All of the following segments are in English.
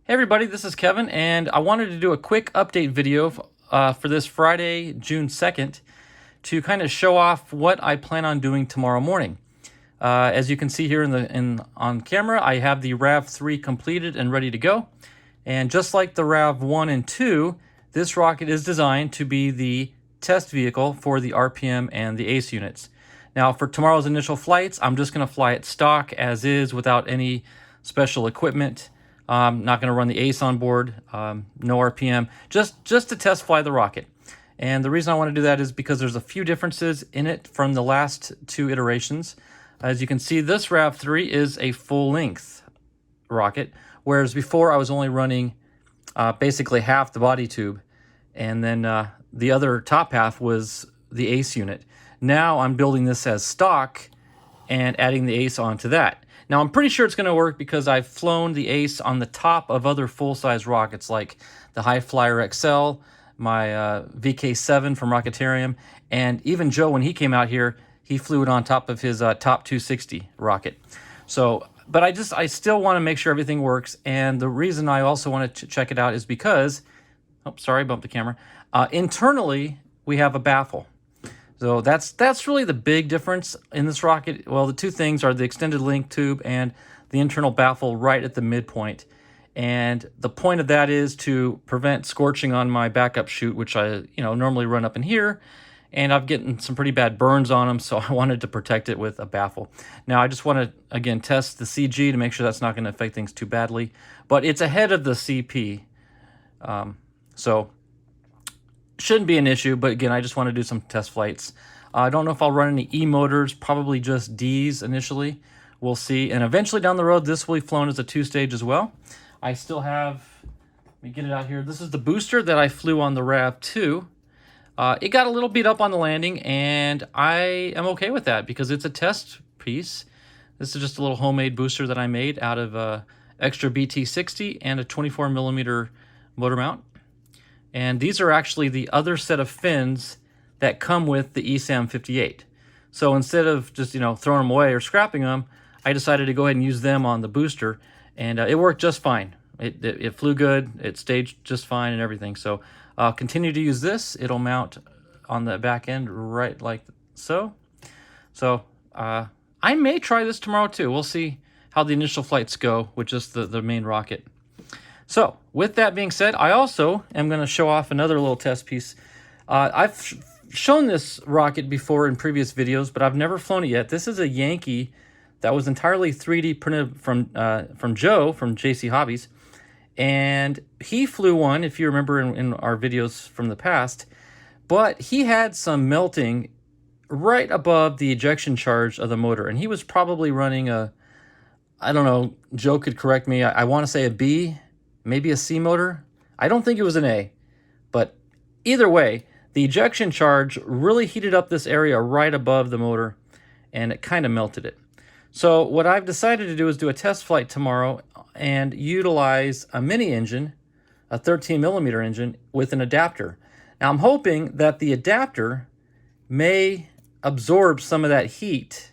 Hey everybody, this is Kevin, and I wanted to do a quick update video for this Friday, June 2nd, to kind of show off what I plan on doing tomorrow morning. As you can see here on camera, I have the RAV-3 completed and ready to go. And just like the RAV-1 and 2, this rocket is designed to be the test vehicle for the RPM and the ACE units. Now, for tomorrow's initial flights, I'm just going to fly it stock as is without any special equipment. Not going to run the ACE on board, no RPM, just to test fly the rocket. And the reason I want to do that is because there's a few differences in it from the last two iterations. As you can see, this RAV-3 is a full-length rocket, whereas before I was only running basically half the body tube, and then the other top half was the ACE unit. Now I'm building this as stock and adding the ACE onto that. Now, I'm pretty sure it's going to work because I've flown the ACE on the top of other full-size rockets like the High Flyer XL, my VK7 from Rocketarium, and even Joe, when he came out here, he flew it on top of his Top 260 rocket. So, but I still want to make sure everything works, and the reason I also want to check it out is because, oh, sorry, I bumped the camera. Internally, we have a baffle. So that's really the big difference in this rocket. Well, the two things are the extended link tube and the internal baffle right at the midpoint. And the point of that is to prevent scorching on my backup chute, which I normally run up in here. And I've gotten some pretty bad burns on them, so I wanted to protect it with a baffle. Now, I just want to, again, test the CG to make sure that's not going to affect things too badly. But it's ahead of the CP, so shouldn't be an issue, but again, I just want to do some test flights. I don't know if I'll run any E motors, probably just Ds initially. We'll see. And eventually down the road, this will be flown as a two-stage as well. I still have, let me get it out here. This is the booster that I flew on the RAV-2. It got a little beat up on the landing, and I am okay with that because it's a test piece. This is just a little homemade booster that I made out of extra BT60 and a 24mm motor mount. And these are actually the other set of fins that come with the ESAM 58. So instead of just, throwing them away or scrapping them, I decided to go ahead and use them on the booster. And it worked just fine. It flew good. It staged just fine and everything. So continue to use this. It'll mount on the back end right like so. So I may try this tomorrow too. We'll see how the initial flights go with just the main rocket. So, with that being said, I also am going to show off another little test piece. I've shown this rocket before in previous videos, but I've never flown it yet. This is a Yankee that was entirely 3D printed from Joe from JC Hobbies. And he flew one, if you remember in our videos from the past, but he had some melting right above the ejection charge of the motor. And he was probably running I don't know, Joe could correct me, I want to say a B, maybe a C motor. I don't think it was an A, but either way, the ejection charge really heated up this area right above the motor, and it kind of melted it. So what I've decided to do is do a test flight tomorrow and utilize a mini engine, a 13mm engine with an adapter. Now I'm hoping that the adapter may absorb some of that heat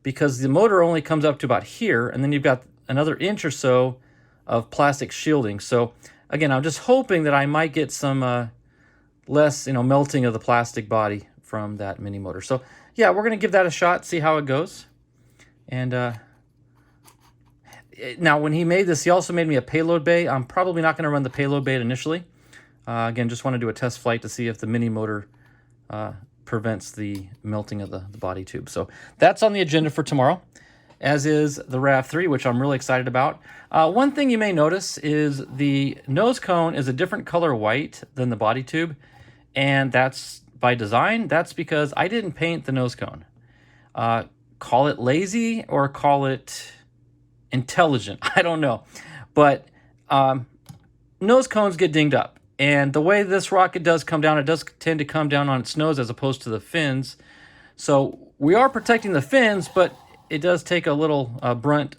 because the motor only comes up to about here, and then you've got another inch or so of plastic shielding. So again, I'm just hoping that I might get some less melting of the plastic body from that mini motor. So yeah, we're gonna give that a shot, see how it goes. And now when he made this, he also made me a payload bay. I'm probably not going to run the payload bay initially. Again, just want to do a test flight to see if the mini motor prevents the melting of the body tube. So that's on the agenda for tomorrow, as is the RAV-3, which I'm really excited about. One thing you may notice is the nose cone is a different color white than the body tube, and that's by design. That's because I didn't paint the nose cone. Call it lazy or call it intelligent, I don't know. But nose cones get dinged up. And the way this rocket does come down, it does tend to come down on its nose as opposed to the fins. So we are protecting the fins, but it does take a little brunt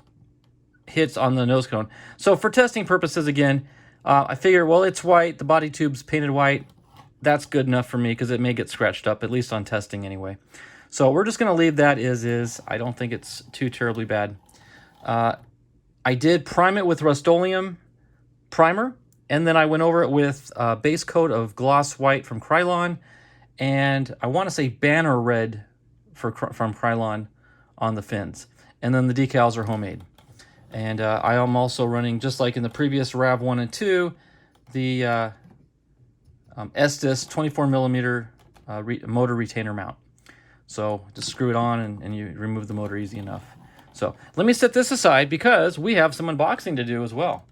hits on the nose cone. So for testing purposes, again, I figure, well, it's white, the body tube's painted white. That's good enough for me because it may get scratched up, at least on testing anyway. So we're just going to leave that as is. I don't think it's too terribly bad. I did prime it with Rust-Oleum primer, and then I went over it with a base coat of gloss white from Krylon, and I want to say banner red from Krylon on the fins. And then the decals are homemade. And I am also running, just like in the previous RAV-1 and 2, the Estes 24 millimeter motor retainer mount. So just screw it on and you remove the motor easy enough. So let me set this aside because we have some unboxing to do as well.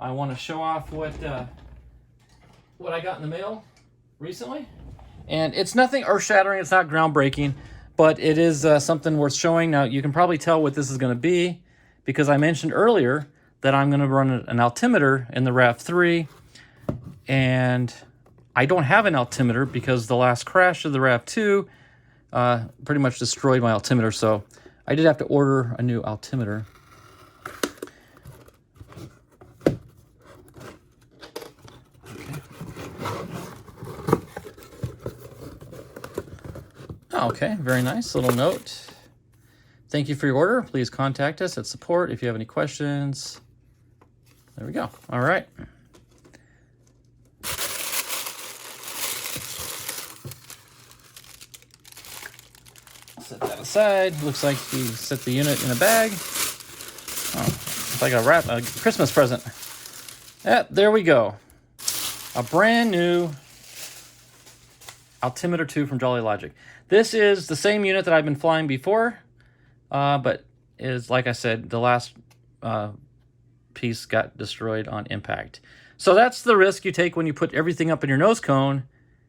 I want to show off what I got in the mail recently. And it's nothing earth-shattering, it's not groundbreaking, but it is something worth showing. Now, you can probably tell what this is going to be because I mentioned earlier that I'm going to run an altimeter in the RAV-3, and I don't have an altimeter because the last crash of the RAV-2 pretty much destroyed my altimeter, so I did have to order a new altimeter. Okay, very nice little note. Thank you for your order. Please contact us at support if you have any questions. There we go. All right. Set that aside. Looks like we set the unit in a bag. Oh, it's like a Christmas present. Yeah, there we go. A brand new altimeter 2 from Jolly Logic. This is the same unit that I've been flying before, but is, like I said, the last piece got destroyed on impact. So that's the risk you take when you put everything up in your nose cone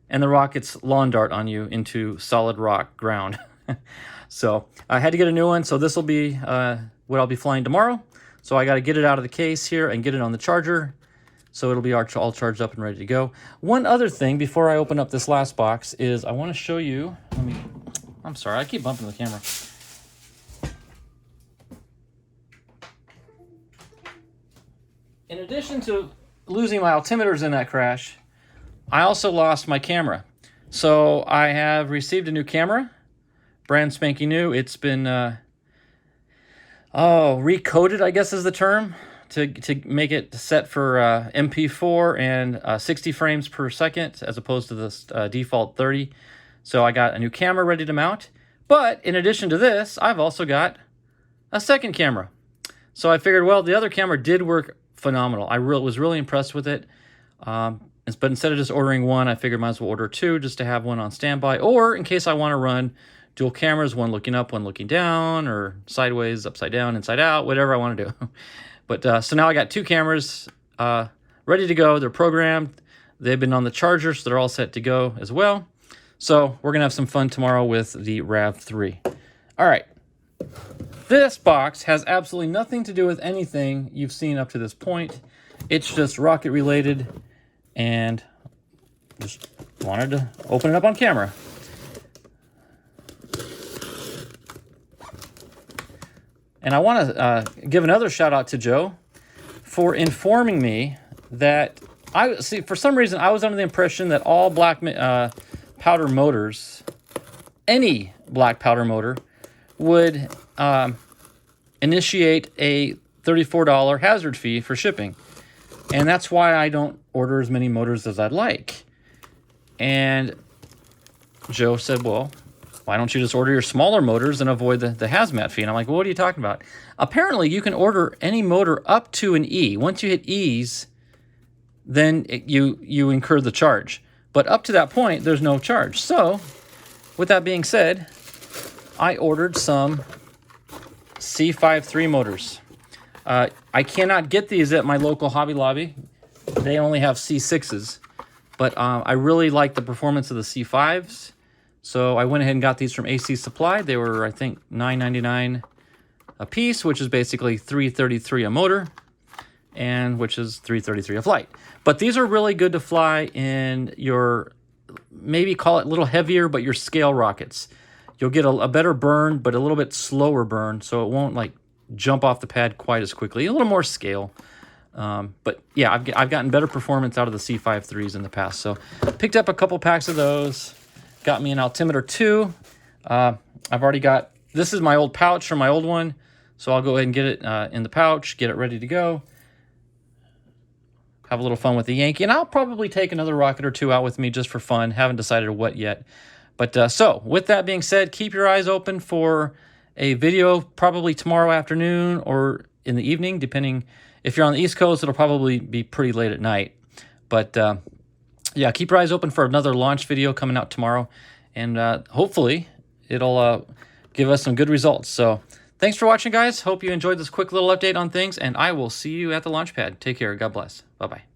and the rockets lawn dart on you into solid rock ground. So I had to get a new one, so this will be what I'll be flying tomorrow. So I got to get it out of the case here and get it on the charger. So it'll be all charged up and ready to go. One other thing before I open up this last box is I want to show you. I'm sorry, I keep bumping the camera. In addition to losing my altimeters in that crash, I also lost my camera. So I have received a new camera, brand spanking new. It's been recoded, I guess is the term, to make it set for MP4 and 60 frames per second as opposed to the default 30. So I got a new camera ready to mount. But in addition to this, I've also got a second camera. So I figured, well, the other camera did work phenomenal. I was really impressed with it. But instead of just ordering one, I figured might as well order two just to have one on standby, or in case I want to run dual cameras, one looking up, one looking down, or sideways, upside down, inside out, whatever I want to do. But so now I got two cameras ready to go. They're programmed. They've been on the charger, so they're all set to go as well. So we're going to have some fun tomorrow with the RAV-3. All right. This box has absolutely nothing to do with anything you've seen up to this point. It's just rocket related, and just wanted to open it up on camera. And I want to give another shout out to Joe for informing me that for some reason I was under the impression that all black powder motors, any black powder motor, would initiate a $34 hazard fee for shipping. And that's why I don't order as many motors as I'd like. And Joe said, well, why don't you just order your smaller motors and avoid the hazmat fee? And I'm like, well, what are you talking about? Apparently, you can order any motor up to an E. Once you hit E's, then you incur the charge. But up to that point, there's no charge. So, with that being said, I ordered some C53 motors. I cannot get these at my local Hobby Lobby. They only have C6s. But I really like the performance of the C5s. So I went ahead and got these from AC Supply. They were, I think, $9.99 a piece, which is basically $3.33 a motor, and which is $3.33 a flight. But these are really good to fly in your, maybe call it a little heavier, but your scale rockets. You'll get a better burn, but a little bit slower burn, so it won't like jump off the pad quite as quickly. A little more scale. But yeah, I've gotten better performance out of the C53s in the past. So picked up a couple packs of those. Got me an altimeter 2. I've already got, this is my old pouch from my old one, so I'll go ahead and get it in the pouch, get it ready to go. have a little fun with the Yankee, and I'll probably take another rocket or two out with me just for fun. Haven't decided what yet. But so, with that being said, keep your eyes open for a video probably tomorrow afternoon or in the evening, depending. If you're on the East Coast, it'll probably be pretty late at night. But yeah, keep your eyes open for another launch video coming out tomorrow. And hopefully, it'll give us some good results. So thanks for watching, guys. Hope you enjoyed this quick little update on things, and I will see you at the launch pad. Take care. God bless. Bye-bye.